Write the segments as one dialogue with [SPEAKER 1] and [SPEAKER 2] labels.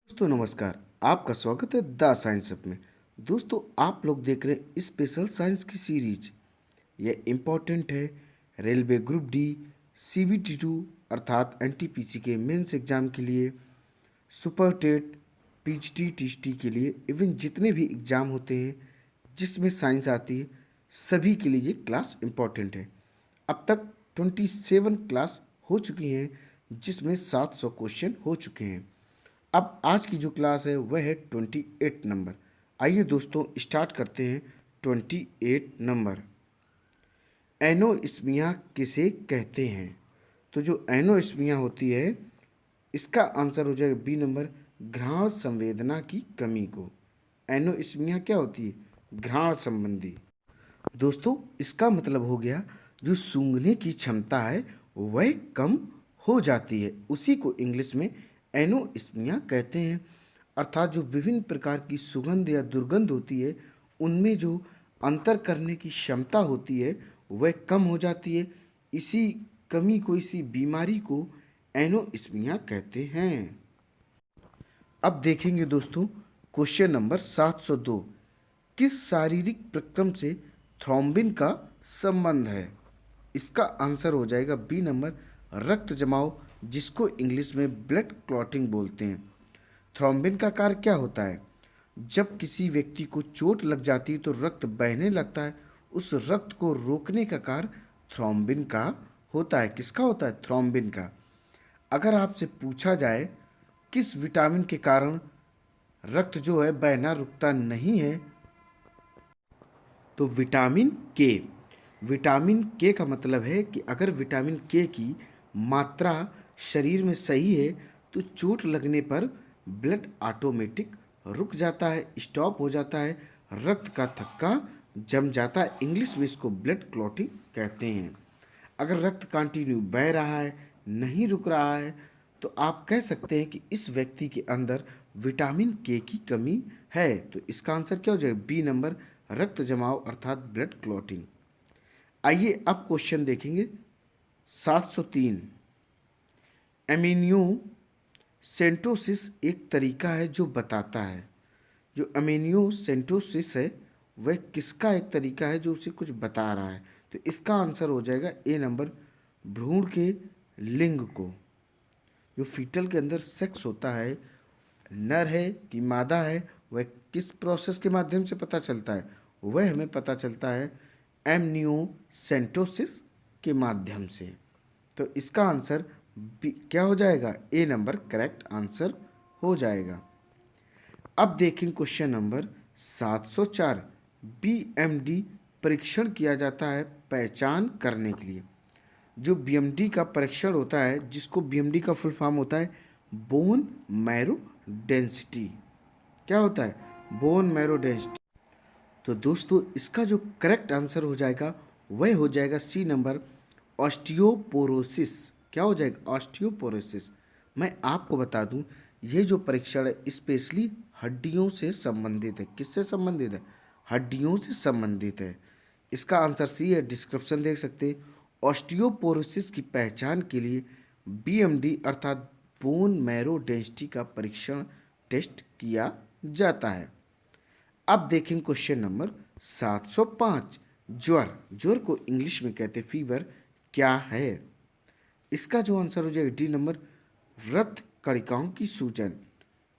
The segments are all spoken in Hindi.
[SPEAKER 1] दोस्तों नमस्कार। आपका स्वागत है द साइंस अप में। दोस्तों आप लोग देख रहे हैं स्पेशल साइंस की सीरीज। यह इम्पोर्टेंट है रेलवे ग्रुप डी, CBT2 अर्थात NTPC के मेंस एग्जाम के लिए, सुपर टेट, PGT TGT के लिए, इवन जितने भी एग्ज़ाम होते हैं जिसमें साइंस आती है सभी के लिए ये क्लास इम्पोर्टेंट है। अब तक 27 क्लास हो चुकी हैं जिसमें 700 क्वेश्चन हो चुके हैं। अब आज की जो क्लास है वह है 28 नंबर। आइए दोस्तों स्टार्ट करते हैं 28 नंबर। एनोस्मिया किसे कहते हैं? तो जो एनोस्मिया होती है इसका आंसर हो जाएगा बी नंबर, घ्राण संवेदना की कमी को। एनोस्मिया क्या होती है? घ्राण संबंधी। दोस्तों इसका मतलब हो गया जो सूंघने की क्षमता है वह कम हो जाती है, उसी को इंग्लिश में एनोस्मिया कहते हैं। अर्थात जो विभिन्न प्रकार की सुगंध या दुर्गंध होती है उनमें जो अंतर करने की क्षमता होती है वह कम हो जाती है। इसी कमी को, इसी बीमारी को एनोस्मिया कहते हैं। अब देखेंगे दोस्तों क्वेश्चन नंबर 702। किस शारीरिक प्रक्रम से थ्रोम्बिन का संबंध है? इसका आंसर हो जाएगा बी नंबर, रक्त जमाव, जिसको इंग्लिश में ब्लड क्लॉटिंग बोलते हैं। थ्रोम्बिन का कार्य क्या होता है? जब किसी व्यक्ति को चोट लग जाती है तो रक्त बहने लगता है, उस रक्त को रोकने का कार्य थ्रोम्बिन का होता है। किसका होता है? थ्रोम्बिन का। अगर आपसे पूछा जाए किस विटामिन के कारण रक्त जो है बहना रुकता नहीं है, तो विटामिन के। विटामिन के का मतलब है कि अगर विटामिन के की मात्रा शरीर में सही है तो चोट लगने पर ब्लड ऑटोमेटिक रुक जाता है, स्टॉप हो जाता है, रक्त का थक्का जम जाता है। इंग्लिश में इसको ब्लड क्लॉटिंग कहते हैं। अगर रक्त कंटिन्यू बह रहा है, नहीं रुक रहा है, तो आप कह सकते हैं कि इस व्यक्ति के अंदर विटामिन के की कमी है। तो इसका आंसर क्या हो जाएगा? बी नंबर, रक्त जमाव अर्थात ब्लड क्लॉटिंग। आइए अब क्वेश्चन देखेंगे 703। एमिनियो सेंटोसिस एक तरीका है जो बताता है, जो अमीनियो सेंटोसिस है वह किसका एक तरीका है जो उसे कुछ बता रहा है? तो इसका आंसर हो जाएगा ए नंबर, भ्रूण के लिंग को। जो फीटल के अंदर सेक्स होता है, नर है कि मादा है, वह किस प्रोसेस के माध्यम से पता चलता है? वह हमें पता चलता है एमनियोसेंटोसिस के माध्यम से। तो इसका आंसर क्या हो जाएगा? ए नंबर करेक्ट आंसर हो जाएगा। अब देखें क्वेश्चन नंबर 704। BMD परीक्षण किया जाता है पहचान करने के लिए। जो BMD का परीक्षण होता है, जिसको BMD का फुल फॉर्म होता है बोन मैरो डेंसिटी। क्या होता है? Bone marrow density. तो दोस्तों इसका जो करेक्ट आंसर हो जाएगा वह हो जाएगा सी नंबर, ऑस्टियोपोरोसिस। क्या हो जाएगा? ऑस्टियोपोरोसिस। मैं आपको बता दूं ये जो परीक्षण है स्पेशली हड्डियों से संबंधित है। किससे संबंधित है? हड्डियों से संबंधित है। इसका आंसर सी है, डिस्क्रिप्शन देख सकते हैं। ऑस्टियोपोरोसिस की पहचान के लिए BMD अर्थात बोन मैरो डेंसिटी का परीक्षण टेस्ट किया जाता है। अब देखें क्वेश्चन नंबर 705। ज्वर, ज्वर को इंग्लिश में कहते हैं फीवर, क्या है? इसका जो आंसर हो जाएगा डी नंबर, रक्त कणिकाओं की सूजन,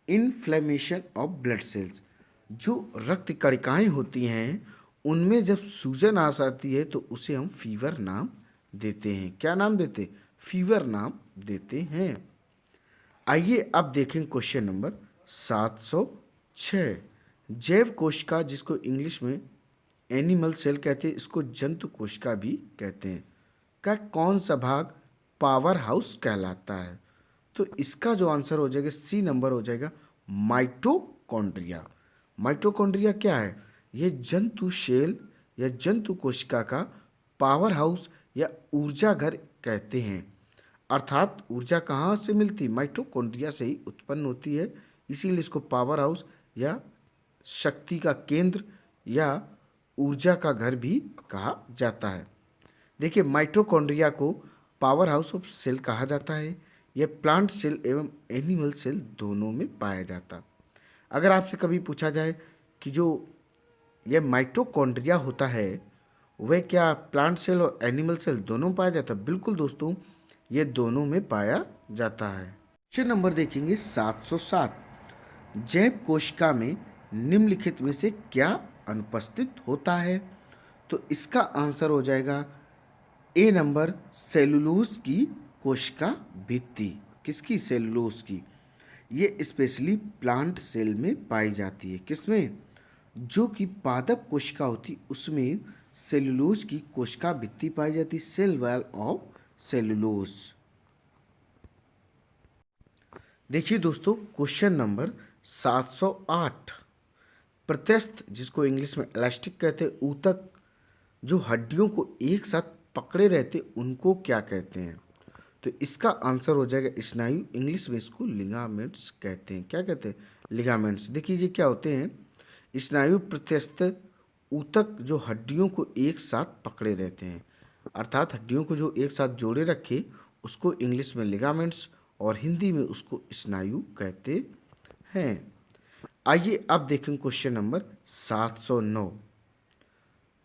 [SPEAKER 1] इन्फ्लेमेशन ऑफ ब्लड सेल्स। जो रक्त कणिकाएं होती हैं उनमें जब सूजन आ जाती है तो उसे हम फीवर नाम देते हैं। क्या नाम देते? फीवर नाम देते हैं। आइए अब देखें क्वेश्चन नंबर 706। जैव कोशिका, जिसको इंग्लिश में एनिमल सेल कहते हैं, इसको जंतु कोशिका भी कहते हैं, का कौन सा भाग पावर हाउस कहलाता है? तो इसका जो आंसर हो जाएगा सी नंबर हो जाएगा, माइटोकॉन्ड्रिया। माइटोकॉन्ड्रिया क्या है? यह जंतु सेल या जंतु कोशिका का पावर हाउस या ऊर्जा घर कहते हैं। अर्थात ऊर्जा कहाँ से मिलती? माइटोकॉन्ड्रिया से ही उत्पन्न होती है, इसीलिए इसको पावर हाउस या शक्ति का केंद्र या ऊर्जा का घर भी कहा जाता है। देखिए माइटोकॉन्ड्रिया को पावर हाउस ऑफ सेल कहा जाता है यह प्लांट सेल एवं एनिमल सेल दोनों में पाया जाता। अगर आपसे कभी पूछा जाए कि जो यह माइटोकॉन्ड्रिया होता है वह क्या प्लांट सेल और एनिमल सेल दोनों पाया जाता है? बिल्कुल दोस्तों, ये दोनों में पाया जाता है। क्वेश्चन नंबर देखेंगे 707। जैव कोशिका में निम्नलिखित में से क्या अनुपस्थित होता है? तो इसका आंसर हो जाएगा ए नंबर, सेलुलोज की कोशिका भित्ति। किसकी? सेलुलोज की। ये स्पेशली प्लांट सेल में पाई जाती है। किसमें? जो कि पादप कोशिका होती उसमें सेलुलोज की कोशिका भित्ति पाई जाती, सेल वॉल ऑफ सेलुलोज। देखिए दोस्तों, क्वेश्चन नंबर 708। प्रत्यस्थ, जिसको इंग्लिश में इलास्टिक कहते हैं, ऊतक जो हड्डियों को एक साथ पकड़े रहते उनको क्या कहते हैं? तो इसका आंसर हो जाएगा स्नायु। इंग्लिश में इसको लिगामेंट्स कहते हैं। क्या कहते हैं? लिगामेंट्स। देखिए ये क्या होते हैं? स्नायु प्रत्यस्थ ऊतक जो हड्डियों को एक साथ पकड़े रहते हैं, अर्थात हड्डियों को जो एक साथ जोड़े रखे उसको इंग्लिश में लिगामेंट्स और हिंदी में उसको स्नायु कहते हैं। आइए अब देखें क्वेश्चन नंबर 709।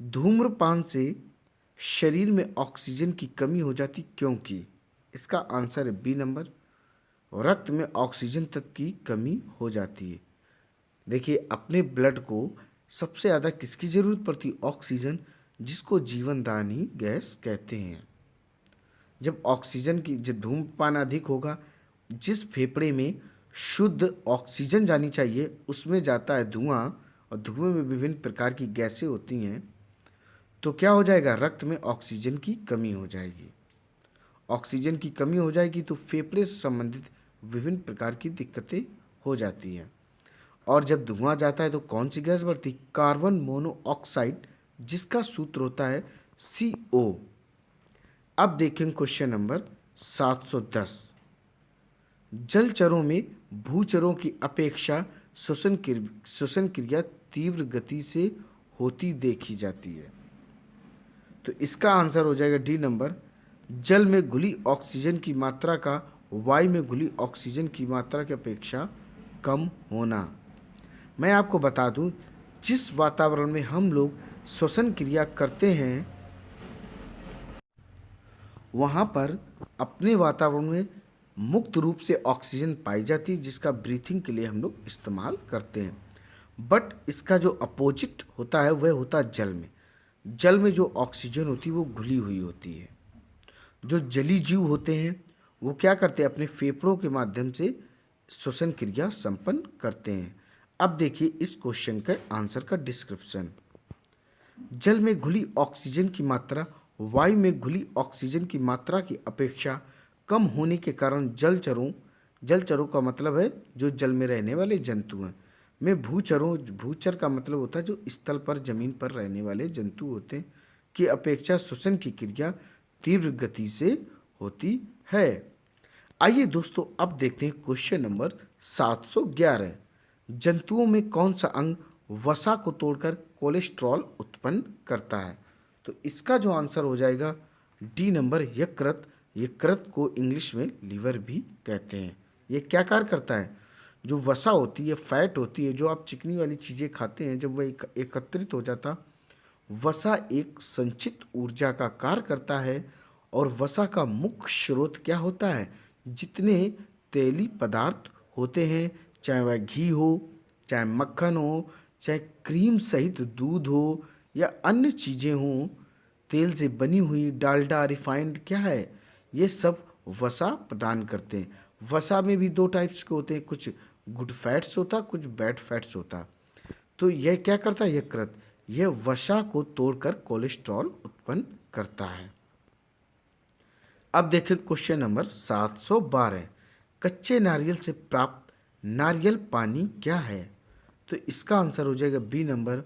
[SPEAKER 1] धूम्रपान से शरीर में ऑक्सीजन की कमी हो जाती क्योंकि? इसका आंसर है बी नंबर, रक्त में ऑक्सीजन तत्व की कमी हो जाती है। देखिए, अपने ब्लड को सबसे ज़्यादा किसकी ज़रूरत पड़ती है? ऑक्सीजन, जिसको जीवनदायिनी गैस कहते हैं। जब ऑक्सीजन की, जब धूम्रपान अधिक होगा, जिस फेफड़े में शुद्ध ऑक्सीजन जानी चाहिए उसमें जाता है धुआं, और धुएं में विभिन्न प्रकार की गैसें होती हैं, तो क्या हो जाएगा? रक्त में ऑक्सीजन की कमी हो जाएगी। ऑक्सीजन की कमी हो जाएगी तो फेफड़े से संबंधित विभिन्न प्रकार की दिक्कतें हो जाती हैं। और जब धुआं जाता है तो कौन सी गैस बढ़ती? कार्बन मोनोऑक्साइड, जिसका सूत्र होता है CO। अब देखें क्वेश्चन नंबर 710। जलचरों में भूचरों की अपेक्षा श्वसन क्रिया तीव्र गति से होती देखी जाती है। तो इसका आंसर हो जाएगा डी नंबर, जल में घुली ऑक्सीजन की मात्रा का वायु में घुली ऑक्सीजन की मात्रा की अपेक्षा कम होना। मैं आपको बता दूं, जिस वातावरण में हम लोग श्वसन क्रिया करते हैं वहाँ पर अपने वातावरण में मुक्त रूप से ऑक्सीजन पाई जाती है, जिसका ब्रीथिंग के लिए हम लोग इस्तेमाल करते हैं। बट इसका जो अपोजिट होता है वह होता है जल में। जल में जो ऑक्सीजन होती है वो घुली हुई होती है। जो जलीय जीव होते हैं वो क्या करते हैं? अपने फेफड़ों के माध्यम से श्वसन क्रिया संपन्न करते हैं। अब देखिए इस क्वेश्चन के आंसर का डिस्क्रिप्शन। जल में घुली ऑक्सीजन की मात्रा वायु में घुली ऑक्सीजन की मात्रा की अपेक्षा कम होने के कारण जलचरों का मतलब है जो जल में रहने वाले जंतु हैं, में भूचर का मतलब होता है जो स्थल पर जमीन पर रहने वाले जंतु होते हैं की अपेक्षा श्वसन की क्रिया तीव्र गति से होती है। आइए दोस्तों अब देखते हैं क्वेश्चन नंबर 711। जंतुओं में कौन सा अंग वसा को तोड़कर कोलेस्ट्रॉल उत्पन्न करता है? तो इसका जो आंसर हो जाएगा डी नंबर, यकृत। यकृत को इंग्लिश में लीवर भी कहते हैं। ये क्या कार्य करता है? जो वसा होती है, फैट होती है, जो आप चिकनी वाली चीज़ें खाते हैं, जब वह एकत्रित हो जाता, वसा एक संचित ऊर्जा का कार्य करता है। और वसा का मुख्य स्रोत क्या होता है? जितने तेली पदार्थ होते हैं, चाहे वह घी हो, चाहे मक्खन हो, चाहे क्रीम सहित दूध हो या अन्य चीज़ें हों, तेल से बनी हुई डालडा, रिफाइंड, क्या है? ये सब वसा प्रदान करते हैं। वसा में भी दो टाइप्स के होते हैं, कुछ गुड फैट्स होता, कुछ बैड फैट्स होता। तो यह क्या करता है? यकृत यह वसा को तोड़कर कोलेस्ट्रॉल उत्पन्न करता है। अब देखें क्वेश्चन नंबर 712। कच्चे नारियल से प्राप्त नारियल पानी क्या है? तो इसका आंसर हो जाएगा बी नंबर,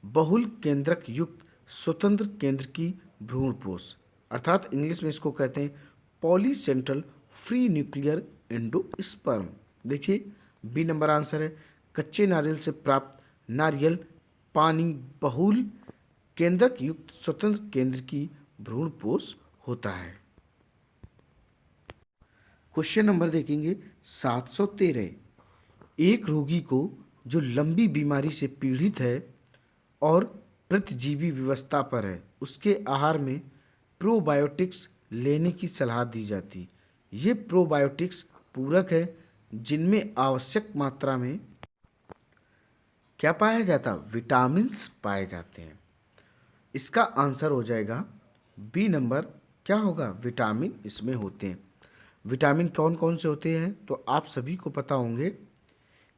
[SPEAKER 1] बहुल केंद्रक युक्त स्वतंत्र केंद्र की भ्रूणपोष, अर्थात इंग्लिश में इसको कहते हैं पॉलीसेंट्रल फ्री न्यूक्लियर एंडोस्पर्म। देखिए बी नंबर आंसर है, कच्चे नारियल से प्राप्त नारियल पानी बहुल केंद्रक युक्त स्वतंत्र केंद्र की भ्रूणपोष होता है। क्वेश्चन नंबर देखेंगे 713। एक रोगी को जो लंबी बीमारी से पीड़ित है और प्रतिजीवी व्यवस्था पर है, उसके आहार में प्रोबायोटिक्स लेने की सलाह दी जाती है। ये प्रोबायोटिक्स पूरक है जिनमें आवश्यक मात्रा में क्या पाया जाता, विटामिन्स पाए जाते हैं। इसका आंसर हो जाएगा बी नंबर। क्या होगा, विटामिन इसमें होते हैं। विटामिन कौन कौन से होते हैं तो आप सभी को पता होंगे,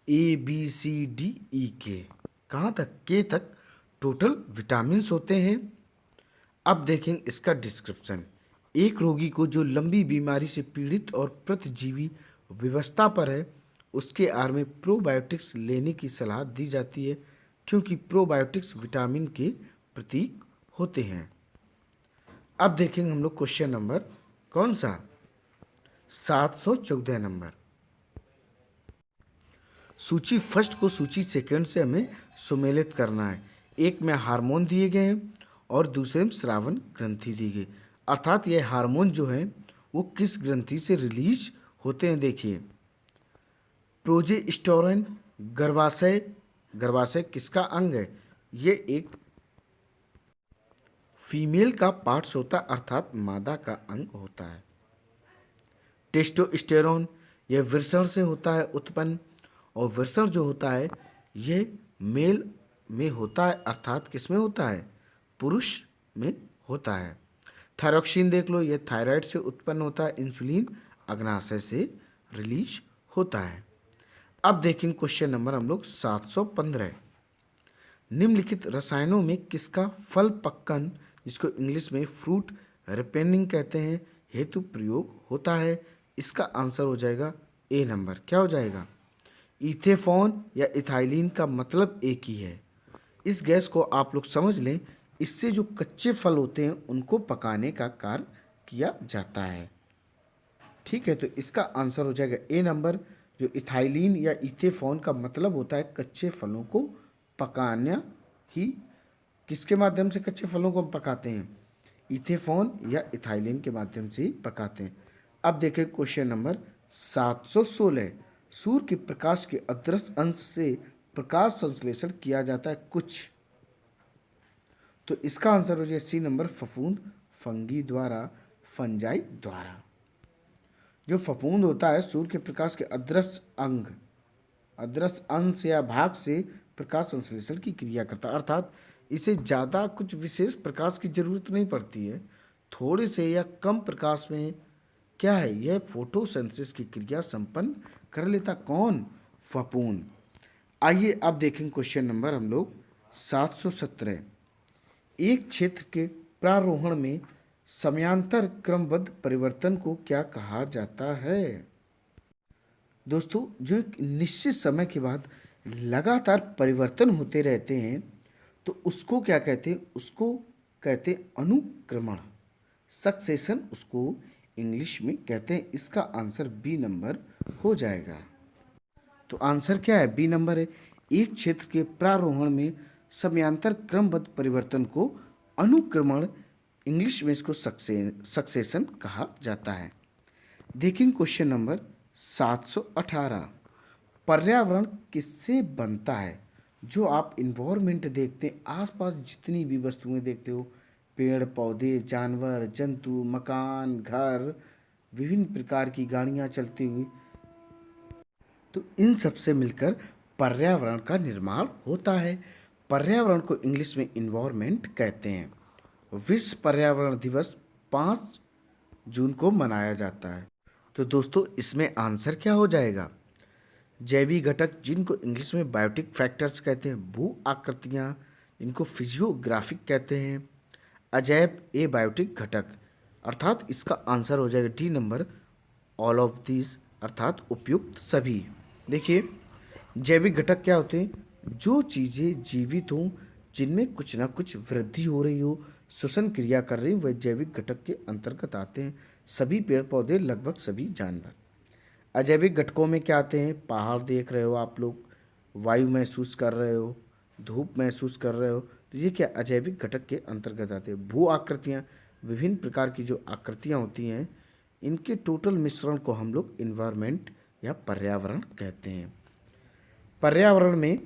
[SPEAKER 1] A B C D E के, कहाँ तक, के तक टोटल विटामिन्स होते हैं। अब देखेंगे इसका डिस्क्रिप्शन। एक रोगी को जो लंबी बीमारी से पीड़ित और प्रतिजीवी व्यवस्था पर है, उसके आहार में प्रोबायोटिक्स लेने की सलाह दी जाती है क्योंकि प्रोबायोटिक्स विटामिन के प्रतीक होते हैं। अब देखेंगे हम लोग क्वेश्चन नंबर कौन सा, 714 नंबर। सूची फर्स्ट को सूची सेकंड से हमें सुमेलित करना है। एक में हार्मोन दिए गए हैं और दूसरे में श्रावण ग्रंथि दी गई, अर्थात ये हार्मोन जो है वो किस ग्रंथि से रिलीज होते हैं। देखिए, प्रोजेस्टेरोन गर्भाशय, गर्भाशय किसका अंग है, ये एक फीमेल का पार्ट्स होता है, अर्थात मादा का अंग होता है। टेस्टोस्टेरोन यह वृषण से होता है उत्पन्न, और वृषण जो होता है ये मेल में होता है, अर्थात किस में होता है, पुरुष में होता है। थायरॉक्सिन देख लो, ये थायराइड से उत्पन्न होता है। इंसुलिन अग्नाशय से रिलीज होता है। अब देखेंगे क्वेश्चन नंबर हम लोग 715। निम्नलिखित रसायनों में किसका फल पक्कन, जिसको इंग्लिश में फ्रूट रिपेनिंग कहते हैं, हेतु प्रयोग होता है। इसका आंसर हो जाएगा ए नंबर। क्या हो जाएगा, इथेफॉन या इथाइलिन का मतलब एक ही है। इस गैस को आप लोग समझ लें, इससे जो कच्चे फल होते हैं उनको पकाने का कार्य किया जाता है। ठीक है, तो इसका आंसर हो जाएगा ए नंबर। जो इथाइलिन या इथेफॉन का मतलब होता है कच्चे फलों को पकाना ही, किसके माध्यम से कच्चे फलों को पकाते हैं, इथेफॉन या इथाइलिन के माध्यम से ही पकाते हैं। अब देखें क्वेश्चन नंबर 716। सूर्य के प्रकाश के अदृश्य अंश से प्रकाश संश्लेषण किया जाता है कुछ, तो इसका आंसर हो जाएगा सी नंबर, फफूंद, फंगी द्वारा, फंजाई द्वारा। जो फफूंद होता है सूर्य के प्रकाश के अदृश्य अंग, अदृश्य अंश या भाग से प्रकाश संश्लेषण की क्रिया करता है, अर्थात इसे ज़्यादा कुछ विशेष प्रकाश की जरूरत नहीं पड़ती है। थोड़े से या कम प्रकाश में क्या है, यह फोटोसिंथेसिस की क्रिया संपन्न कर लेता। कौन, फफूंद। आइए अब देखेंगे क्वेश्चन नंबर हम लोग 717। एक क्षेत्र के प्रारोहण में समयांतर क्रमबद्ध परिवर्तन को क्या कहा जाता है। दोस्तों, जो एक निश्चित समय के बाद लगातार परिवर्तन होते रहते हैं तो उसको क्या कहते हैं, उसको कहते हैं अनुक्रमण, सक्सेशन उसको इंग्लिश में कहते हैं। इसका आंसर बी नंबर हो जाएगा। तो आंसर क्या है, बी नंबर है। एक क्षेत्र के प्रारोहण में समयांतर क्रमबद्ध परिवर्तन को अनुक्रमण, इंग्लिश में इसको सक्सेशन कहा जाता है। देखें क्वेश्चन नंबर 718। पर्यावरण किससे बनता है। जो आप इन्वायरमेंट देखते हैं, आसपास जितनी भी वस्तुएं देखते हो, पेड़ पौधे, जानवर, जंतु, मकान, घर, विभिन्न प्रकार की गाड़ियां चलती हुई, तो इन सब से मिलकर पर्यावरण का निर्माण होता है। पर्यावरण को इंग्लिश में इन्वायरमेंट कहते हैं। विश्व पर्यावरण दिवस 5 जून को मनाया जाता है। तो दोस्तों, इसमें आंसर क्या हो जाएगा, जैविक घटक जिनको इंग्लिश में बायोटिक फैक्टर्स कहते हैं, भू आकृतियाँ इनको फिजियोग्राफिक कहते हैं, अजैव ए बायोटिक घटक, अर्थात इसका आंसर हो जाएगा D number, all of this, अर्थात उपयुक्त सभी। देखिए, जैविक घटक क्या होते हैं, जो चीज़ें जीवित हों, जिनमें कुछ ना कुछ वृद्धि हो रही हो, श्वसन क्रिया कर रही हो, वह जैविक घटक के अंतर्गत आते हैं। सभी पेड़ पौधे, लगभग सभी जानवर। अजैविक घटकों में क्या आते हैं, पहाड़ देख रहे हो आप लोग, वायु महसूस कर रहे हो, धूप महसूस कर रहे हो, तो ये क्या अजैविक घटक के अंतर्गत आते हैं। भू आकृतियाँ, विभिन्न प्रकार की जो आकृतियाँ होती हैं, इनके टोटल मिश्रण को हम लोग इन्वायरमेंट या पर्यावरण कहते हैं। पर्यावरण में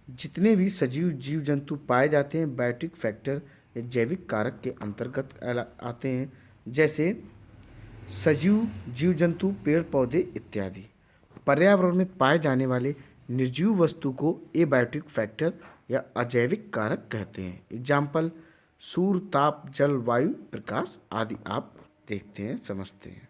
[SPEAKER 1] जितने भी सजीव जीव जंतु पाए जाते हैं बायोटिक फैक्टर या जैविक कारक के अंतर्गत आते हैं, जैसे सजीव जीव जंतु, पेड़ पौधे इत्यादि। पर्यावरण में पाए जाने वाले निर्जीव वस्तु को एबायोटिक फैक्टर या अजैविक कारक कहते हैं। एग्जाम्पल सूर्य, ताप, जल, वायु, प्रकाश आदि आप देखते हैं, समझते हैं।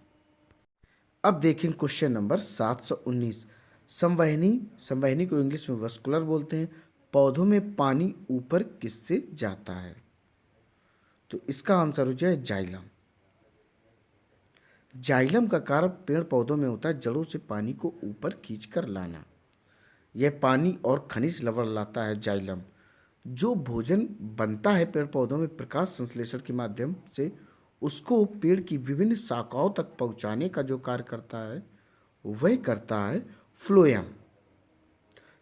[SPEAKER 1] अब देखें क्वेश्चन नंबर 719। संवहनी को इंग्लिश में वस्कुलर बोलते हैं। पौधों में पानी ऊपर किससे जाता है? तो इसका आंसर हो जाए जाइलम। जाइलम का कार्य पेड़ पौधों में होता है जड़ों से पानी को ऊपर खींचकर लाना। यह पानी और खनिज लवण लाता है जाइलम। जो भोजन बनता है पेड़ पौधों में प्रकाश संश्लेषण के माध्यम से उसको पेड़ की विभिन्न शाखाओं तक पहुंचाने का जो कार्य करता है वह करता है फ्लोएम।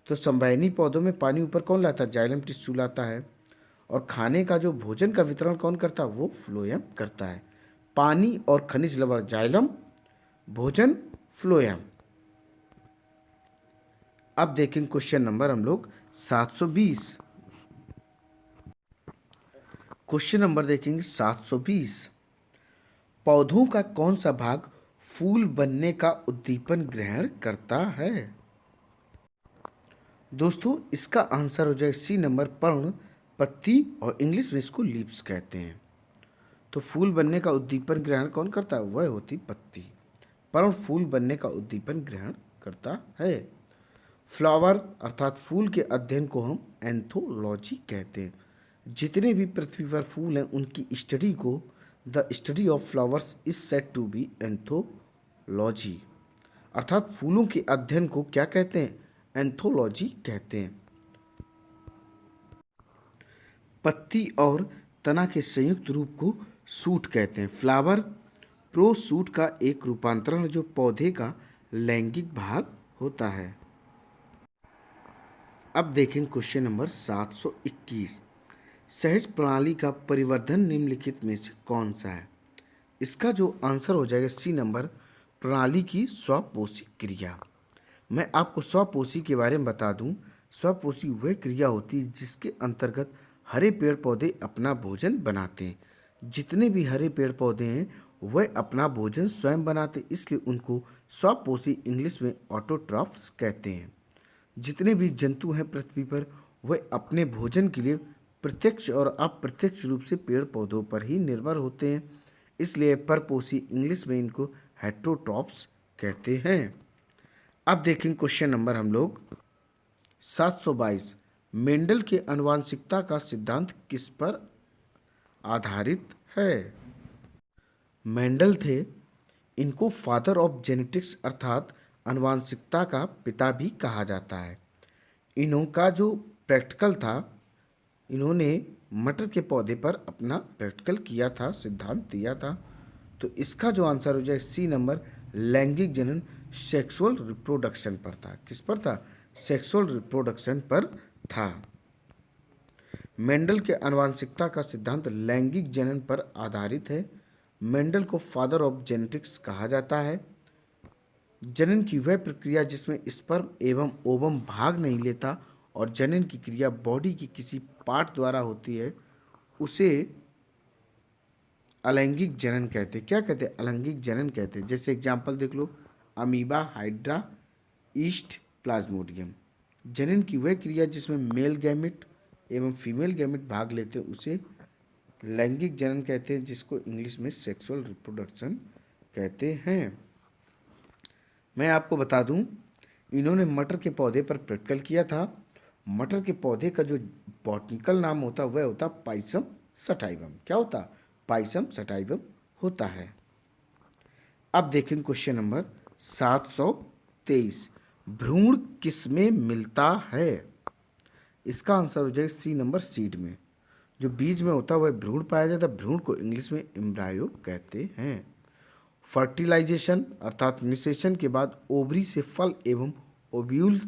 [SPEAKER 1] तो संवहनी पौधों में पानी ऊपर कौन लाता है? जाइलम टिश्यू लाता है। और खाने का जो भोजन का वितरण कौन करता है? वो फ्लोएम करता है। पानी और खनिज लवण जाइलम, भोजन फ्लोएम। अब देखें क्वेश्चन नंबर हम लोग 720। क्वेश्चन नंबर देखेंगे 720। पौधों का कौन सा भाग फूल बनने का उद्दीपन ग्रहण करता है? दोस्तों इसका आंसर हो जाए सी नंबर, पर्ण, पत्ती, और इंग्लिश में इसको लीव्स कहते हैं। तो फूल बनने का उद्दीपन ग्रहण कौन करता है? वह होती पत्ती। पर्ण फूल बनने का उद्दीपन ग्रहण करता है। फ्लावर अर्थात फूल के अध्ययन को हम एंथोलॉजी कहते हैं। जितने भी पृथ्वी पर फूल हैं उनकी स्टडी को the study of flowers is said to be anthology. अर्थात फूलों के अध्ययन को क्या कहते हैं? एंथोलॉजी कहते हैं। पत्ती और तना के संयुक्त रूप को सूट कहते हैं। फ्लावर प्रोसूट का एक रूपांतरण जो पौधे का लैंगिक भाग होता है। अब देखें क्वेश्चन नंबर 721। सहज प्रणाली का परिवर्धन निम्नलिखित में से कौन सा है? इसका जो आंसर हो जाएगा सी नंबर, प्रणाली की स्वपोषी क्रिया। मैं आपको स्वपोषी के बारे में बता दूं। स्वपोषी वह क्रिया होती है जिसके अंतर्गत हरे पेड़ पौधे अपना भोजन बनाते हैं। जितने भी हरे पेड़ पौधे हैं वह अपना भोजन स्वयं बनाते, इसलिए उनको स्वपोषी इंग्लिश में ऑटोट्रॉफ्स कहते हैं। जितने भी जंतु हैं पृथ्वी पर वह अपने भोजन के लिए प्रत्यक्ष और अप्रत्यक्ष रूप से पेड़ पौधों पर ही निर्भर होते हैं, इसलिए परपोषी इंग्लिश में इनको हेटेरोट्रॉफ्स कहते हैं। अब देखें क्वेश्चन नंबर हम लोग 722। मेंडल के आनुवांशिकता का सिद्धांत किस पर आधारित है? मेंडल थे, इनको फादर ऑफ जेनेटिक्स अर्थात आनुवांशिकता का पिता भी कहा जाता है। इनका जो प्रैक्टिकल था, इन्होंने मटर के पौधे पर अपना प्रैक्टिकल किया था, सिद्धांत दिया था। तो इसका जो आंसर हो जाए सी नंबर, लैंगिक जनन सेक्सुअल रिप्रोडक्शन पर था। किस पर था? सेक्सुअल रिप्रोडक्शन पर था। मेंडल के आनुवांशिकता का सिद्धांत लैंगिक जनन पर आधारित है। मेंडल को फादर ऑफ जेनेटिक्स कहा जाता है। जनन की वह प्रक्रिया जिसमें स्पर्म एवं ओवम भाग नहीं लेता और जनन की क्रिया बॉडी की किसी पार्ट द्वारा होती है, उसे अलैंगिक जनन कहते हैं। क्या कहते हैं? अलैंगिक जनन कहते हैं। जैसे एग्जाम्पल देख लो, अमीबा, हाइड्रा, ईस्ट, प्लाज्मोडियम। जनन की वह क्रिया जिसमें मेल गैमेट एवं फीमेल गैमेट भाग लेते हैं उसे लैंगिक जनन कहते हैं, जिसको इंग्लिश में सेक्सुअल रिप्रोडक्शन कहते हैं। मैं आपको बता दूं, इन्होंने मटर के पौधे पर प्रैक्टिकल किया था। मटर के पौधे का जो बॉटनिकल नाम होता वह होता पाइसम सटाइवम। क्या होता? पाइसम सटाइवम होता है। अब देखें क्वेश्चन नंबर 723। भ्रूण किसमें मिलता है? इसका आंसर हो जाएगा सी नंबर, सीड में। जो बीज में होता है वह भ्रूण पाया जाता है। भ्रूण को इंग्लिश में एम्ब्रायो कहते हैं। फर्टिलाइजेशन अर्थात निषेचन के बाद ओवरी से फल एवं ओव्यूल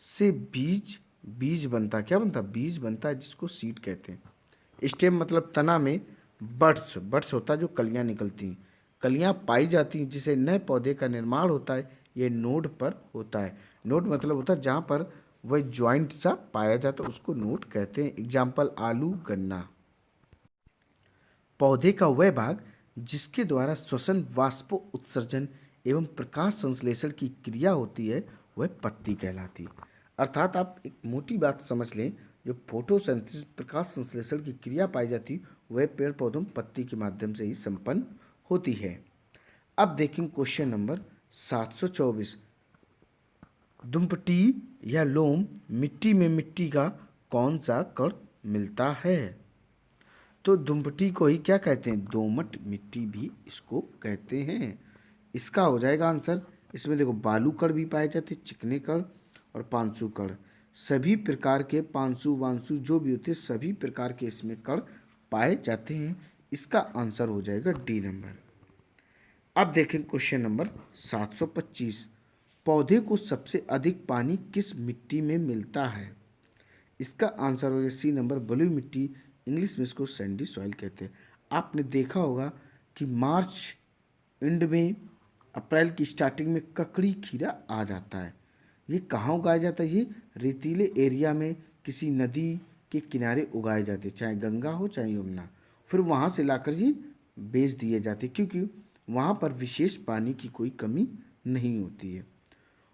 [SPEAKER 1] से बीज बनता। क्या बनता? बीज बनता है, जिसको सीड कहते हैं। स्टेम मतलब तना में बड्स होता है जो कलियां निकलती हैं। कलियां पाई जाती हैं जिससे नए पौधे का निर्माण होता है, ये नोड पर होता है। नोड मतलब होता है जहाँ पर वह ज्वाइंट सा पाया जाता है, उसको नोड कहते हैं। एग्जाम्पल आलू, गन्ना। पौधे का वह भाग जिसके द्वारा श्वसन, वाष्पो उत्सर्जन एवं प्रकाश संश्लेषण की क्रिया होती है वह पत्ती कहलाती है। अर्थात आप एक मोटी बात समझ लें, जो फोटोसिंथेसिस प्रकाश संश्लेषण की क्रिया पाई जाती है वह पेड़ पौधों में पत्ती के माध्यम से ही संपन्न होती है। अब देखें क्वेश्चन नंबर 724। दुम्पटी या लोम मिट्टी में मिट्टी का कौन सा कण मिलता है? तो दुम्पटी को ही क्या कहते हैं? दोमट मिट्टी भी इसको कहते हैं। इसका हो जाएगा आंसर। इसमें देखो बालू कण भी पाए जाते हैं, चिकने कण और पांसु कण। सभी प्रकार के पांसु वांसु जो भी होते हैं सभी प्रकार के इसमें कण पाए जाते हैं। इसका आंसर हो जाएगा डी नंबर। अब देखें क्वेश्चन नंबर 725। पौधे को सबसे अधिक पानी किस मिट्टी में मिलता है? इसका आंसर हो गया सी नंबर, बलुई मिट्टी। इंग्लिश में इसको सैंडी सॉइल कहते हैं। आपने देखा होगा कि मार्च एंड में, अप्रैल की स्टार्टिंग में ककड़ी खीरा आ जाता है। ये कहाँ उगाया जाता है? ये रेतीले एरिया में किसी नदी के किनारे उगाए जाते हैं, चाहे गंगा हो चाहे यमुना। फिर वहाँ से लाकर ये बेच दिए जाते क्योंकि वहाँ पर विशेष पानी की कोई कमी नहीं होती है।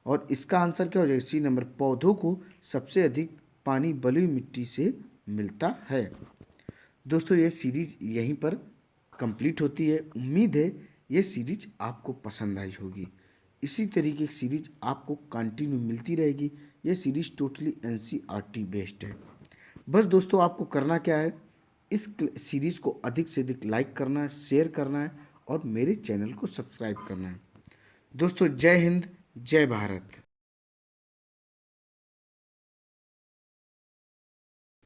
[SPEAKER 1] और इसका आंसर क्या हो जाएगा? सी नंबर, पौधों को सबसे अधिक पानी बलुई मिट्टी से मिलता है। दोस्तों ये सीरीज यहीं पर कंप्लीट होती है। उम्मीद है ये सीरीज आपको पसंद आई होगी। इसी तरीके की सीरीज आपको कंटिन्यू मिलती रहेगी। ये सीरीज टोटली एनसीईआरटी बेस्ड है। बस दोस्तों आपको करना क्या है, इस सीरीज को अधिक से अधिक लाइक करना है, शेयर करना है और मेरे चैनल को सब्सक्राइब करना है। दोस्तों जय हिंद, जय भारत।